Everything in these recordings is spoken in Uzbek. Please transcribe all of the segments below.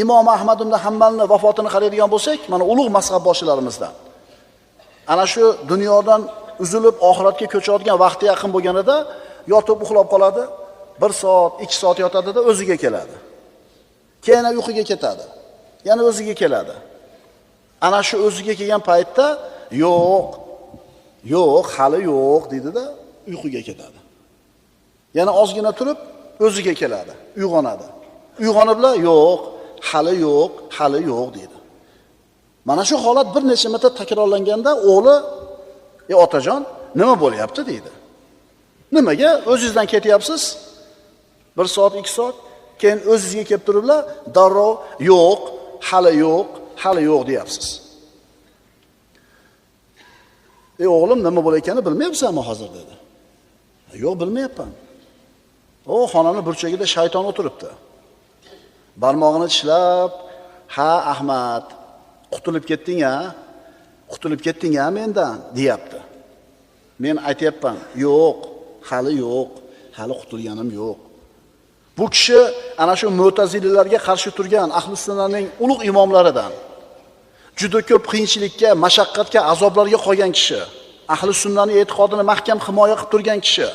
Imom Ahmad ibn Hanbalning vafotini qaraydigan bo'lsak, mana ulug' mazhab boshilarimizdan. Ana shu dunyodan uzilib oxiratga ko'chadigan vaqti yaqin bo'lganida yotib uxlab qoladi, 1 soat, 2 soat yotadida o'ziga keladi. Keyin uyquga ketadi. Yana o'ziga keladi. Ana shu o'ziga kelgan paytda yo'q, hali yo'q deydi-da, uyquga ketadi. Yana ozgina turib o'ziga keladi, uyg'onadi. Uyg'onibla hali yo'q deydi. Mana shu holat bir necha marta takrorlanganda o'g'li, otajon, nima bo'lyapti deydi. Nimaga o'zingizdan ketyapsiz? 1 soat, 2 soat, keyin o'zingizga kelib turiblar, darrov hali yo'q deyapsiz. O'g'lim nima bo'layotganini bilmayapsanmi hozir dedi. Yo'q, bilmayapman. Xonani burchagida shayton o'tiribdi. Barmog'ini tishlab, "Ha, Ahmad, qutulib ketding-a mendan" deyapti. Men aytayapman, hali qutulganim yo'q. Bu kishi ana shu Mu'tazililarga qarshi turgan ahli sunnatning ulug' imomlaridan. Juda ko'p qiyinchilikka, mashaqqatga, azoblarga qolgan kishi. Ahli sunnaning e'tiqodini mahkam himoya qilib turgan kishi.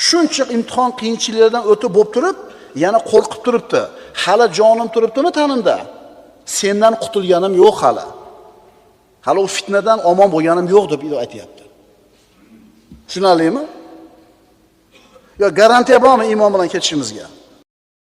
Shuncha imtihon qiyinchiliklardan o'tib bo'lib turib, yana qo'rqib turibdi. Hali jonim turibdimi tanimda? Sendan qutulganim yo'q hali. Hali u fitnadan omon bo'lganim yo'q deb aytayapti. Tushunarlimi? Yo garantiya bormi imom bilan ketishimizga?